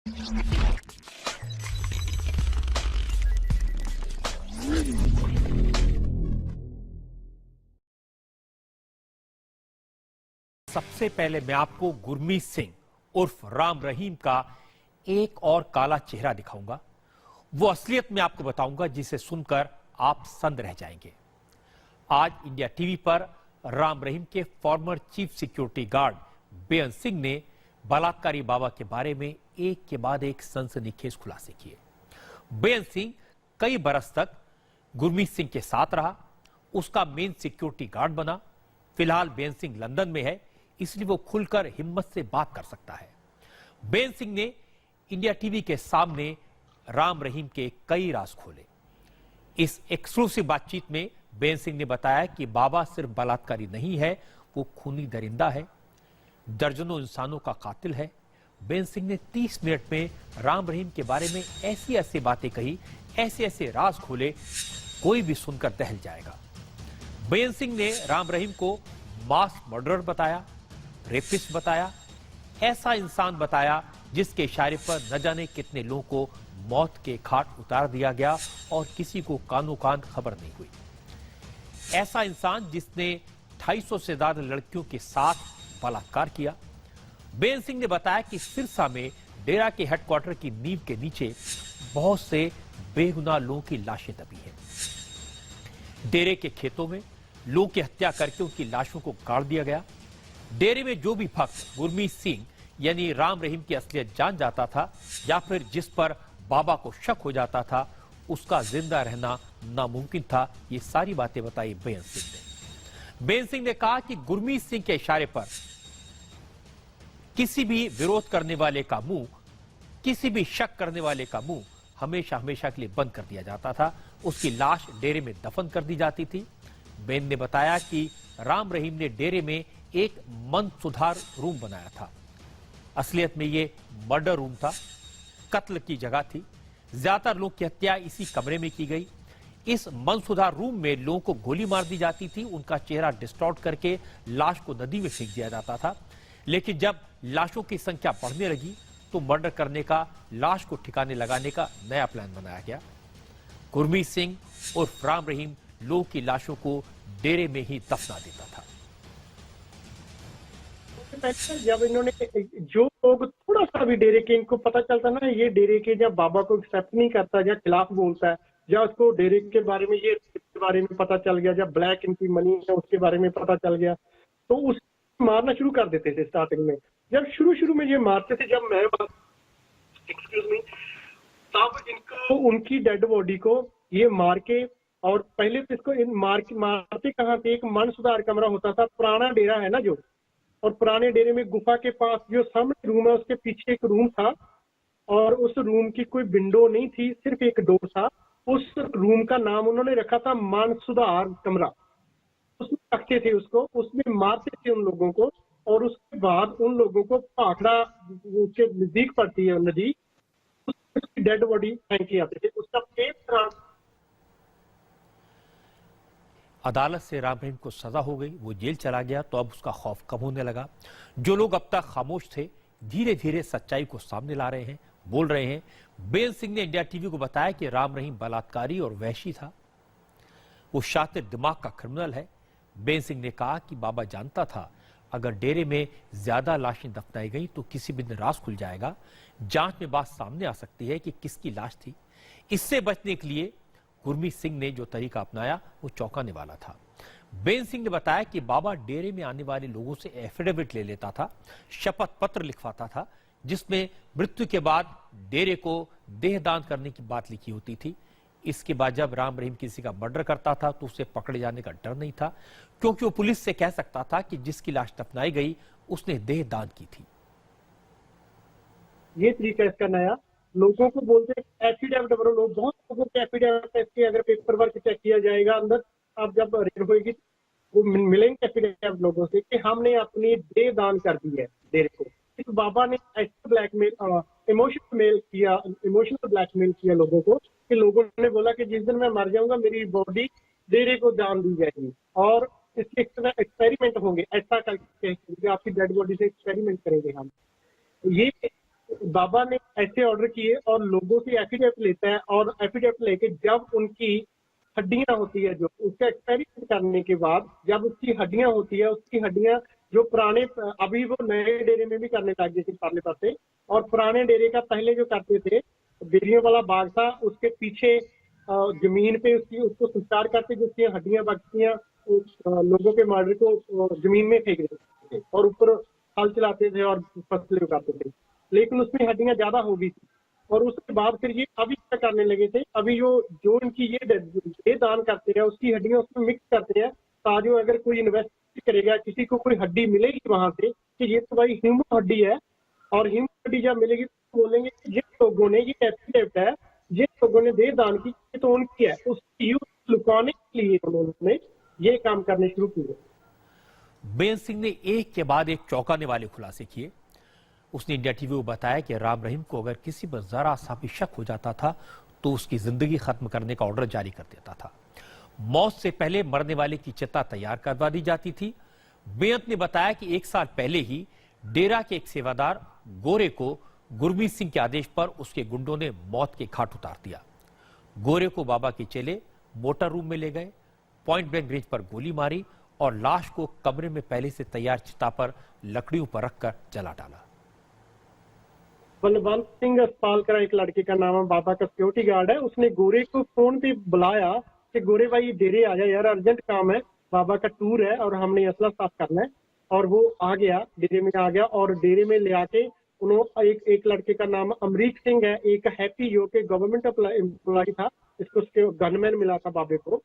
सबसे पहले मैं आपको गुरमीत सिंह उर्फ राम रहीम का एक और काला चेहरा दिखाऊंगा। वो असलियत में आपको बताऊंगा जिसे सुनकर आप सन्न रह जाएंगे। आज इंडिया टीवी पर राम रहीम के फॉर्मर चीफ सिक्योरिटी गार्ड बेअंत सिंह ने बलात्कारी बाबा के बारे में एक के बाद एक सनसनीखेज खुलासे किए। बेअंत सिंह कई बरस तक गुरमीत सिंह के साथ रहा, उसका मेन सिक्योरिटी गार्ड बना। फिलहाल बेअंत सिंह लंदन में है, इसलिए वो खुलकर हिम्मत से बात कर सकता है। बेअंत सिंह ने इंडिया टीवी के सामने राम रहीम के कई राज खोले। इस एक्सक्लूसिव बातचीत में बेअंत सिंह ने बताया कि बाबा सिर्फ बलात्कारी नहीं है, वो खूनी दरिंदा है, दर्जनों इंसानों का कातिल है। बेअंत सिंह ने 30 मिनट में राम रहीम के बारे में ऐसी ऐसी बातें कही, ऐसे ऐसे राज खोले, कोई भी सुनकर दहल जाएगा। बेअंत सिंह ने राम रहीम को मास मर्डरर बताया, रेपिस्ट बताया, ऐसा इंसान बताया जिसके इशारे पर न जाने कितने लोगों को मौत के घाट उतार दिया गया और किसी को कानो कान खबर नहीं हुई। ऐसा इंसान जिसने 250 से ज्यादा लड़कियों के साथ बलात्कार किया। बेअंत सिंह ने बताया कि सिरसा में डेरा के हेडक्वार्टर की नींव के नीचे बहुत से बेगुनाह लोगों की लाशें दबी हैं। डेरे के खेतों में लोगों की हत्या करके उनकी लाशों को गाड़ दिया गया। डेरे में जो भी भक्त गुरमीत सिंह यानी राम रहीम की असलियत जान जाता था या फिर जिस पर बाबा को शक हो जाता था, उसका जिंदा रहना नामुमकिन था। ये सारी बातें बताई बेअंत सिंह ने। बेअंत सिंह ने कहा कि गुरमीत सिंह के इशारे पर किसी भी विरोध करने वाले का मुंह, किसी भी शक करने वाले का मुंह हमेशा हमेशा के लिए बंद कर दिया जाता था। उसकी लाश डेरे में दफन कर दी जाती थी। बेअंत ने बताया कि राम रहीम ने डेरे में एक मन सुधार रूम बनाया था। असलियत में ये मर्डर रूम था, कत्ल की जगह थी। ज्यादातर लोगों की हत्या इसी कमरे में की गई। इस मन सुधार रूम में लोगों को गोली मार दी जाती थी, उनका चेहरा डिस्टॉर्ट करके लाश को नदी में फेंक दिया जाता था। लेकिन जब लाशों की संख्या बढ़ने लगी तो मर्डर करने का, लाश को ठिकाने लगाने का नया प्लान बनाया गया। गुरमीत सिंह उर्फ राम रहीम लोगों की लाशों को डेरे में ही दफना देता था। जब इन्होंने जो लोग थोड़ा सा भी डेरे के, इनको पता चलता ना ये डेरे के, जब बाबा को एक्सेप्ट नहीं करता या खिलाफ बोलता है, या उसको डेरे के बारे में, ये के बारे में पता चल गया, जब ब्लैक इनकी मनी है उसके बारे में पता चल गया, तो उस मारना शुरू कर देते थे। स्टार्टिंग में जब शुरू में ये मारते थे, जब मैं एक्सक्यूज मी, तब इनको उनकी डेड बॉडी को ये मार के, और पहले तो इसको मारते कहाँ थे, एक मन सुधार कमरा होता था, पुराना डेरा है ना जो, और पुराने डेरे में गुफा के पास जो सामने रूम है उसके पीछे एक रूम था, और उस रूम की कोई विंडो नहीं थी, सिर्फ एक डोर था। उस रूम का नाम उन्होंने रखा था मान सुधार कमरा। उसमें रखते थे उसको, उसमें मारते थे उन लोगों को, और उसके बाद उन लोगों को भाखड़ा, उसके नजदीक पड़ती है नदी, उसकी डेड बॉडी फेंक के आते थे। उसका पेट अदालत से राम रहीम को सजा हो गई, वो जेल चला गया, तो अब उसका खौफ कम होने लगा। जो लोग अब तक खामोश थे धीरे धीरे सच्चाई को सामने ला रहे हैं, बोल रहे हैं। बेअंत सिंह ने इंडिया टीवी को बताया कि राम रहीम बलात्कारी और वहशी था, वो शातिर दिमाग का क्रिमिनल है। बेअंत सिंह ने कहा कि बाबा जानता था अगर डेरे में ज्यादा लाशें दफनाई गई तो किसी भी दिन राज खुल जाएगा, जांच में बात सामने आ सकती है कि किसकी लाश थी। इससे बचने के लिए गुरमीत सिंह ने जो तरीका अपनाया वो चौंकाने वाला था। बेअंत सिंह ने बताया कि बाबा डेरे में आने वाले लोगों से एफिडेविट ले लेता था, शपथ पत्र लिखवाता था, जिसमें मृत्यु के बाद डेरे को देहदान करने की बात लिखी होती थी। इसके बाद जब राम रहीम किसी का मर्डर करता था तो उसे पकड़े जाने का डर नहीं था, क्योंकि वो पुलिस से कह सकता था कि जिसकी लाश दफनाई गई उसने देहदान की थी। ये तरीका इसका नया, लोगों को बोलते हैं एफिडेविट भरो। लोग बहुत लोगों के एफिडेविट के अगर पेपर वर्क चेक किया जाएगा अंदर, अब जब रेड होगी वो मिलेंगे एफिडेविट लोगों से कि हमने अपनी देह दान कर दी है डेरे को। इस बाबा ने ऐसे ब्लैकमेल, इमोशनल ब्लैकमेल किया लोगों को, कि लोगों ने बोला कि जिस दिन मैं मर जाऊंगा मेरी बॉडी डेरे को दान दी जाएगी, और इसके एक्सपेरिमेंट होंगे, ऐसा करके आपकी डेड बॉडी से एक्सपेरिमेंट करेंगे हम। ये बाबा ने ऐसे ऑर्डर किए और लोगों से एफिडेविट लेता है, और एफिडेविट लेके जब उनकी हड्डियां होती है, जो उसका एक्सपेरिमेंट करने के बाद जब उसकी हड्डियां होती है, उसकी हड्डियां जो पुराने, अभी वो नए डेरे में भी करने लग गए थे परले पासे, और पुराने डेरे का पहले जो करते थे, बेरियों वाला बाग था, उसके पीछे जमीन पे उसको संस्कार करते, जो उसकी हड्डियां बचती लोगों के मर्डर को जमीन में फेंक देते थे और ऊपर हल चलाते थे और फसलें उगाते थे, लेकिन उसमें हड्डियां ज्यादा हो गई थी। और उसके बाद फिर ये अभी क्या करने लगे थे, अभी जो इनकी ये दान करते हैं उसकी हड्डियां उसमें मिक्स करते हैं, ताकि अगर कोई इन्वेस्ट करेगा, किसी को कोई हड्डी मिलेगी वहां से कि ये तो भाई ह्यूमन हड्डी है, और ह्यूमन हड्डी जब मिलेगी तो बोलेंगे कि जिन लोगों ने ये एफिडेविट है, जिन लोगों ने देह दान की, ये तो उनकी है, उसकी यूज लुकाने के लिए उन्होंने ये काम करने शुरू किए। बेन सिंह ने एक के बाद एक चौंकाने वाले खुलासे किए। उसने इंडिया टीवी को बताया कि राम रहीम को अगर किसी पर जरा सा भी शक हो जाता था तो उसकी जिंदगी खत्म करने का ऑर्डर जारी कर देता था। मौत से पहले मरने वाले की चिता तैयार करवा दी जाती थी। बेअंत ने बताया कि 1 साल पहले ही डेरा के एक सेवादार गोरे को गुरमीत सिंह के आदेश पर उसके गुंडों ने मौत के घाट उतार दिया। गोरे को बाबा के चेले मोटर रूम में ले गए, पॉइंट ब्लैंक रेंज पर गोली मारी और लाश को कमरे में पहले से तैयार चिता पर लकड़ियों पर रखकर जला डाला। बलवंत सिंह अस्पालकर एक लड़के का नाम है, बाबा का सिक्योरिटी गार्ड है, उसने गोरे को फोन पे बुलाया कि गोरे भाई डेरे आ जा यार, अर्जेंट काम है, बाबा का टूर है और हमने असला साफ करना है। और वो आ गया, डेरे में आ गया, और डेरे में ले आके उन्होंने एक लड़के का नाम अमरीक सिंह है, एक हैप्पी जो के गवर्नमेंट एम्प्लॉय था, इसको उसके गनमैन मिला था, बाबे को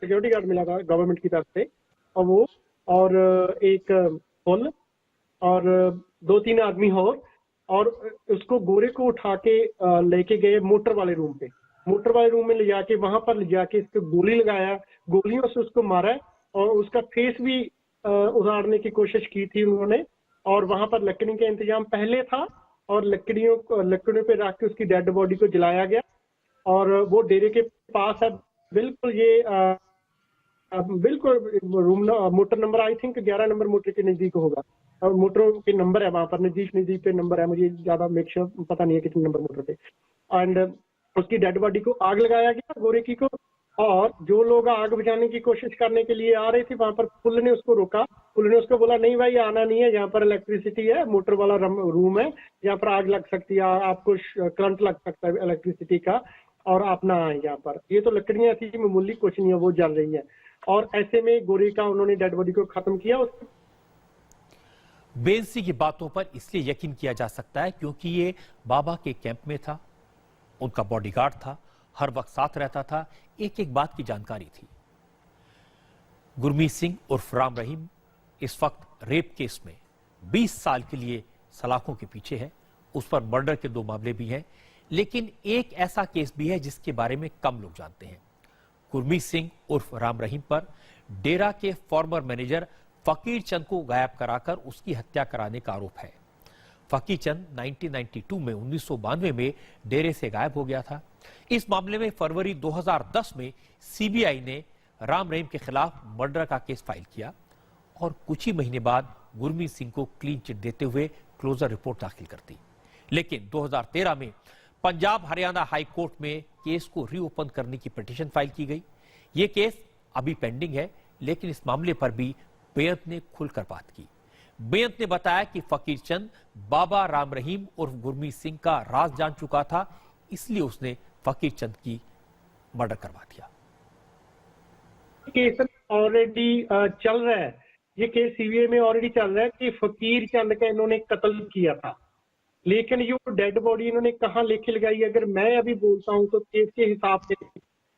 सिक्योरिटी गार्ड मिला था गवर्नमेंट की तरफ से, और वो और एक फुल और 2-3 आदमी और उसको गोरे को उठा के लेके गए मोटर वाले रूम पे, मोटर वाले रूम में ले जाके वहां पर ले जाके इसको गोली लगाया, गोलियों से उसको मारा, और उसका फेस भी उतारने की कोशिश की थी उन्होंने। और वहां पर लकड़ी का इंतजाम पहले था, और लकड़ियों पे रख के उसकी डेड बॉडी को जलाया गया, और वो डेरे के पास है बिल्कुल, ये बिल्कुल room motor number I think 11 number motor के नजदीक होगा, और मोटरों के नंबर है वहां पर, नजदीक पे नंबर है, मुझे ज्यादा मेक श्योर पता नहीं है कितने नंबर मोटर पे। एंड उसकी डेड बॉडी को आग लगाया गया गोरे की को, और जो लोग आग बुझाने की कोशिश करने के लिए आ रहे थे वहां पर पुल ने उसको रोका, पुल ने उसको बोला नहीं भाई आना नहीं है, यहाँ पर इलेक्ट्रिसिटी है, मोटर वाला रूम है, यहाँ पर आग लग सकती है, आपको करंट लग सकता है इलेक्ट्रिसिटी का, और आप ना आए यहाँ पर, ये तो लकड़ियां थी मामूली, कुछ नहीं है, वो जल रही है। और ऐसे में गोरे का उन्होंने डेड बॉडी को खत्म किया। बेन सिंह की बातों पर इसलिए यकीन किया जा सकता है क्योंकि ये बाबा के कैंप में था, उनका बॉडीगार्ड था, हर वक्त साथ रहता था, एक एक बात की जानकारी थी। गुरमीत सिंह उर्फ राम रहीम इस वक्त रेप केस में 20 साल के लिए सलाखों के पीछे है। उस पर मर्डर के 2 मामले भी हैं, लेकिन एक ऐसा केस भी है जिसके बारे में कम लोग जानते हैं। गुरमीत सिंह उर्फ राम रहीम पर डेरा के फॉर्मर मैनेजर फकीर चंद को गायब कराकर उसकी हत्या कराने का आरोप है। फकीर चंद 1992 में 1992 में डेरे से गायब हो गया था। इस मामले में फरवरी 2010 में सीबीआई ने राम रहीम के खिलाफ मर्डर का केस फाइल किया और कुछ ही महीने बाद गुरमीत सिंह को क्लीन चिट देते हुए क्लोजर रिपोर्ट दाखिल कर दी। लेकिन 2013 में पंजाब हरियाणा हाई कोर्ट में केस को रीओपन करने की पिटीशन फाइल की गई। यह केस अभी पेंडिंग है, लेकिन इस मामले पर भी बेअंत ने खुलकर बात की। बेअंत ने बताया कि फकीर चंद बाबा राम रहीम उर्फ गुरमीत सिंह का राज जान चुका था, इसलिए उसने फकीर चंद की मर्डर करवा दिया। केस ऑलरेडी चल रहा है, ये केस सीबीआई में ऑलरेडी चल रहा है कि फकीर चंद का इन्होंने कत्ल किया था, लेकिन ये डेड बॉडी इन्होंने कहाँ लेके लगाई, अगर मैं अभी बोलता हूँ तो केस के हिसाब से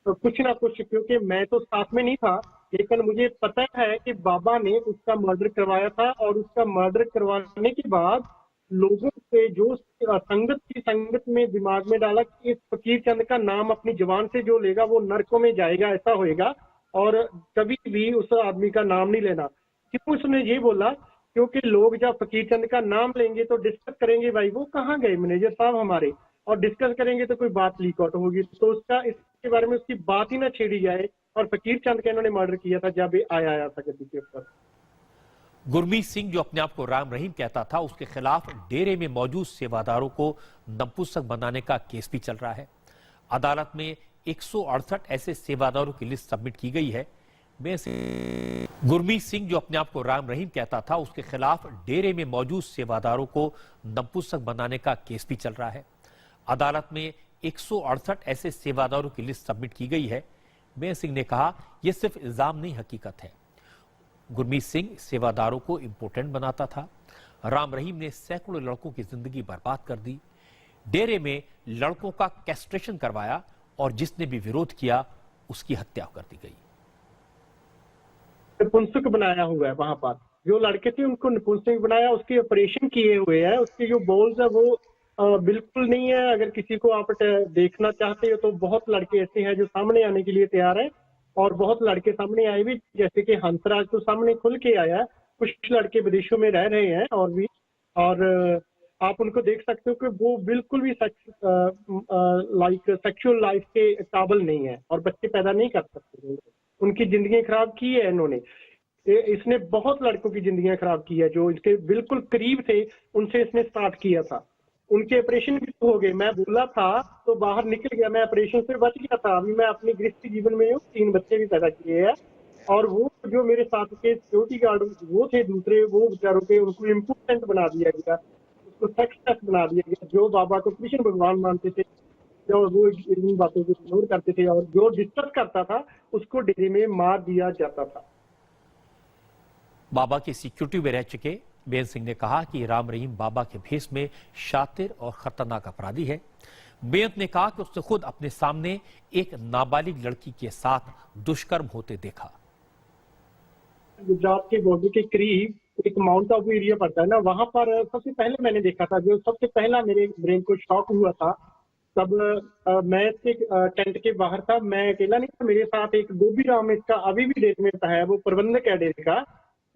तो कुछ ना कुछ, क्योंकि मैं तो साथ में नहीं था, लेकिन मुझे पता है कि बाबा ने उसका मर्डर करवाया था, और उसका मर्डर करवाने के बाद लोगों से जो संगत में दिमाग में डाला कि इस फकीर चंद का नाम अपनी जुबान से जो लेगा वो नरकों में जाएगा, ऐसा होएगा, और कभी भी उस आदमी का नाम नहीं लेना। क्यों उसने ये बोला? क्योंकि लोग जब फकीर चंद का नाम लेंगे तो डिस्कस करेंगे, भाई वो कहाँ गए मैनेजर साहब हमारे, और डिस्कस करेंगे तो कोई बात लीक आउट होगी, तो उसका इसके बारे में उसकी बात ही ना छेड़ी जाए। और फकीर चंद का इन्होंने मर्डर किया था जब आया था गद्दी के ऊपर। गुरमीत सिंह, जो अपने आप को राम रहीम कहता था, उसके खिलाफ डेरे में मौजूद सेवादारों को नपुंसक बनाने का केस भी चल रहा है। अदालत में 168 ऐसे सेवादारों की लिस्ट सबमिट की गई है। गुरमीत सिंह, जो अपने आप को राम रहीम कहता था, उसके खिलाफ डेरे में मौजूद सेवादारों को नपुंसक बनाने का केस भी चल रहा है। अदालत में 168 ऐसे सेवादारों की लिस्ट सबमिट की गई है। बेन सिंह ने कहा, यह सिर्फ इल्जाम नहीं, हकीकत है। गुरमीत सिंह सेवादारों को इंपोर्टेंट बनाता था। राम रहीम ने सैकड़ों लड़कों की जिंदगी बर्बाद कर दी। डेरे में लड़कों का कैस्ट्रेशन करवाया और जिसने भी विरोध किया उसकी हत्या कर दी गई। नपुंसक बनाया हुआ है वहां पर, जो लड़के थे उनको नपुंसक बनाया, उसके ऑपरेशन किए हुए हैं, उसके जो बोल्स है वो बिल्कुल नहीं है। अगर किसी को आप देखना चाहते हो तो बहुत लड़के ऐसे हैं जो सामने आने के लिए तैयार हैं, और बहुत लड़के सामने आए भी, जैसे कि हंसराज तो सामने खुल के आया। कुछ लड़के विदेशों में रह रहे हैं और भी, और आप उनको देख सकते हो कि वो बिल्कुल भी सेक्सुअल लाइफ के काबिल नहीं है और बच्चे पैदा नहीं कर सकते। उनकी जिंदगी खराब की है इन्होंने। इसने बहुत लड़कों की जिंदगियां खराब की है, जो इसके बिल्कुल करीब थे उनसे इसने स्टार्ट किया था। उनके ऑपरेशन भी तो हो गए, मैं बोला था तो बाहर निकल गया, मैं ऑपरेशन से बच गया था। अभी मैं अपनी गृहस्थी जीवन में हूँ, 3 बच्चे भी पैदा किए हैं। और वो जो मेरे साथ के सिक्योरिटी गार्ड वो थे दूसरे, वो बेचारों के उनको इम्पोर्टेंट बना दिया गया, उसको सेक्स बना दिया गया। जो बाबा को कृष्ण भगवान मानते थे, जो वो इन बातों को इग्नोर करते थे, और जो डिस्टर्ब करता था उसको डेरे में मार दिया जाता था। बाबा के सिक्योरिटी में रह चुके बेन सिंह ने कहा कि राम रहीम बाबा के भेष में शातिर और खतरनाक अपराधी है। बेन ने कहा कि उसने खुद अपने सामने एक नाबालिग लड़की के साथ दुष्कर्म होते देखा। गुजरात के बॉर्डर के करीब एक माउंट आबू एरिया पड़ता है ना, वहां पर सबसे पहले मैंने देखा था। जो सबसे पहला मेरे ब्रेन को शॉक हुआ था, तब मैं इसके टेंट के बाहर था, मैं अकेला नहीं था, मेरे साथ एक गोभी राम, इसका अभी भी डेरे में है, वो प्रबंधक है डेरे का,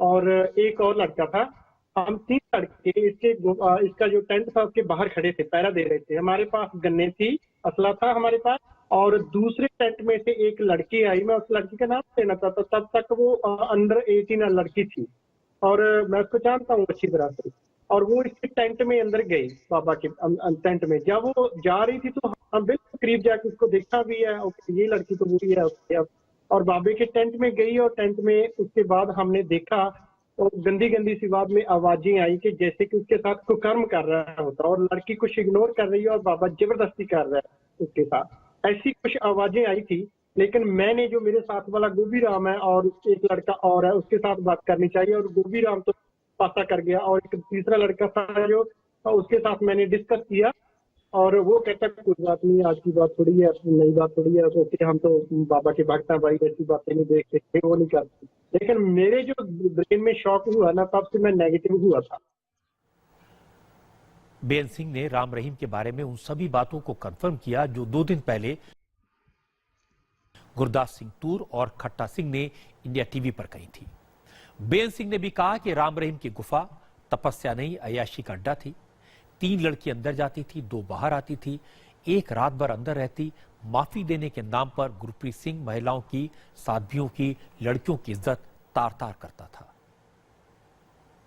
और एक और लड़का था। हम 3 लड़के इसका जो टेंट था उसके बाहर खड़े थे, पहरा दे रहे थे। हमारे पास गन्ने थी, असला था हमारे पास, और दूसरे टेंट में से एक लड़की आई, मैं उस लड़की का नाम लेना चाहता, तब तक वो अंडर 18 लड़की थी, और मैं उसको जानता हूँ अच्छी तरह से। और वो इसके टेंट में अंदर गई, बाबा के टेंट में। जब वो जा रही थी तो हम बिल्कुल करीब जाके उसको देखा भी है, ये लड़की तो वही है। और बाबे के टेंट में गई, और टेंट में उसके बाद हमने देखा और गंदी गंदी सी बात में आवाजें आई कि जैसे कि उसके साथ कुकर्म कर रहा होता, और लड़की कुछ इग्नोर कर रही है और बाबा जबरदस्ती कर रहा है उसके साथ। ऐसी कुछ आवाजें आई थी। लेकिन मैंने, जो मेरे साथ वाला गोभी राम है और एक लड़का और है, उसके साथ बात करनी चाहिए, और गोभी राम तो पासा कर गया, और एक तीसरा लड़का था जो, उसके साथ मैंने डिस्कस किया, और वो कहता है कोई बात नहीं, आज की बात थोड़ी है, नई बात थोड़ी है, ओके हम तो बाबा के भक्त हैं भाई, ऐसी बातें नहीं देखते, वो नहीं करते। लेकिन मेरे जो ब्रेन में शॉक हुआ ना, तब से मैं नेगेटिव हुआ था। बेन सिंह ने राम रहीम के बारे में उन सभी बातों को कंफर्म किया जो 2 दिन पहले गुरदास सिंह तूर और खट्टा सिंह ने इंडिया टीवी पर कही थी। बेन सिंह ने भी कहा कि राम रहीम की गुफा तपस्या नहीं, अय्याशी का अड्डा थी। 3 लड़की अंदर जाती थी, 2 बाहर आती थी, एक रात भर अंदर रहती। माफी देने के नाम पर गुरप्रीत सिंह महिलाओं की, साध्वियों की, लड़कियों की इज्जत तार तार करता था।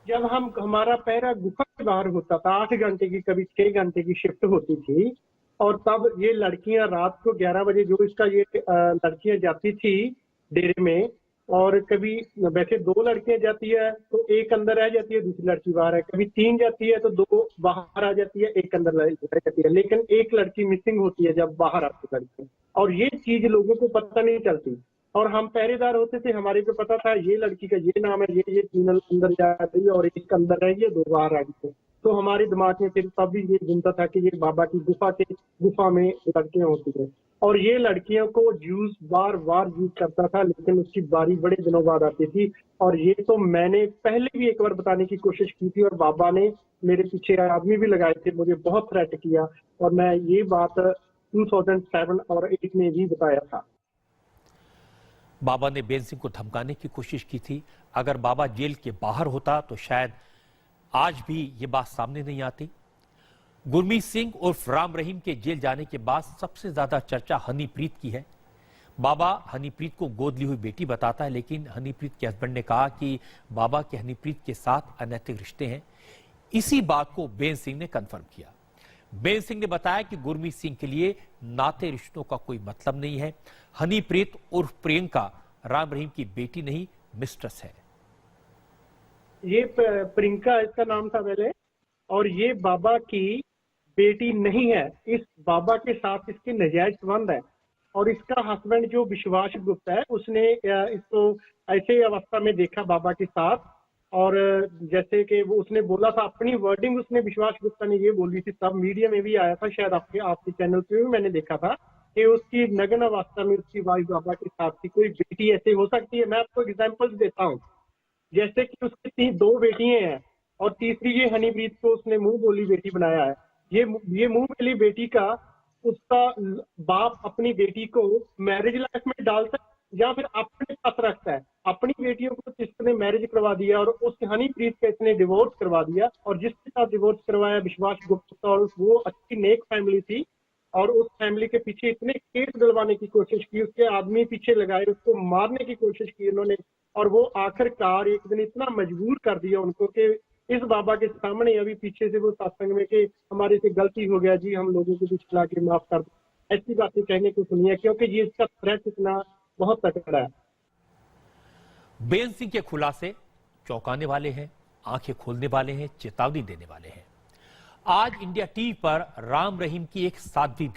जब हमारा पहरा गुफा के बाहर होता था, 8 घंटे की, कभी 6 घंटे की शिफ्ट होती थी, और तब ये लड़कियां रात को 11 बजे, जो इसका ये लड़कियां जाती थी डेरे में, और कभी वैसे 2 लड़कियां जाती है तो एक अंदर रह जाती है, दूसरी लड़की बाहर है। कभी 3 जाती है तो 2 बाहर आ जाती है, एक अंदर रह जाती है। लेकिन एक लड़की मिसिंग होती है जब बाहर आती है लड़की, और ये चीज लोगों को पता नहीं चलती। और हम पहरेदार होते थे, हमारे को पता था ये लड़की का ये नाम है, ये 3 अंदर जा रही है और एक अंदर रह गई, 2 बाहर आ गई। तो हमारे दिमाग में फिर तब भी ये घूमता था कि ये बाबा की गुफा में लड़कियां होती है, और ये लड़कियों को जूस बार बार यूज करता था, लेकिन उसकी बारी बड़े दिनों बाद आती थी। और ये तो मैंने पहले भी एक बार बताने की कोशिश की थी, और बाबा ने मेरे पीछे आदमी भी लगाए थे, मुझे बहुत थ्रेट किया, और मैं ये बात 2007 और 8 में भी बताया था। बाबा ने बेन सिंह को धमकाने की कोशिश की थी। अगर बाबा जेल के बाहर होता तो शायद आज भी ये बात सामने नहीं आती। गुरमीत सिंह उर्फ राम रहीम के जेल जाने के बाद सबसे ज्यादा चर्चा हनीप्रीत की है। बाबा हनीप्रीत को गोद ली हुई बेटी बताता है, लेकिन हनीप्रीत के हस्बैंड ने कहा कि बाबा के हनीप्रीत के साथ अनैतिक रिश्ते हैं। इसी बात को बेन सिंह ने कंफर्म किया। बेन सिंह ने बताया कि गुरमीत सिंह के लिए नाते रिश्तों का कोई मतलब नहीं है। हनीप्रीत उर्फ प्रियंका राम रहीम की बेटी नहीं, मिस्ट्रेस है। ये प्रियंका इसका नाम था पहले, और ये बाबा की बेटी नहीं है। इस बाबा के साथ इसके नाजायज संबंध है, और इसका हस्बैंड जो विश्वास गुप्ता है, उसने इसको ऐसे अवस्था में देखा बाबा के साथ। और जैसे कि वो उसने बोला था, अपनी वर्डिंग उसने विश्वास गुप्ता ने ये बोली थी, तब मीडिया में भी आया था, शायद आपके चैनल पे भी मैंने देखा था कि उसकी नग्न अवस्था में उसकी वाइफ बाबा के साथ थी। कोई बेटी ऐसे हो सकती है? मैं आपको एग्जांपल्स देता हूँ। जैसे कि उसकी 2 बेटियां हैं, और तीसरी ये हनीप्रीत को उसने मुंह बोली बेटी बनाया है। ये मुंह बोली बेटी का उसका बाप अपनी बेटी को मैरिज लाइफ में डालता है या फिर अपने पास रखता है। अपनी बेटियों को जिसने मैरिज करवा दिया और उस हनीप्रीत का इसने डिवोर्स करवा दिया, और जिसके साथ डिवोर्स करवाया विश्वास गुप्ता, और वो अच्छी नेक फैमिली थी, और उस फैमिली के पीछे इतने केस डलवाने की कोशिश की, उसके आदमी पीछे लगाए, उसको मारने की कोशिश की उन्होंने, और वो आखिरकार एक दिन इतना मजबूर कर दिया उनको कि इस बाबा के सामने अभी पीछे से वो सत्संग में कि हमारे से गलती हो गया जी, हम लोगों को बीच ला के माफ कर दो, ऐसी बातें कहने को सुनी है, क्योंकि ये इसका थ्रेट इतना बहुत तगड़ा है। बेन सिंह के खुलासे चौंकाने वाले हैं, आंखें खोलने वाले हैं, चेतावनी देने वाले हैं। आज इंडिया टीवी पर राम रहीम की एक साध्वी भी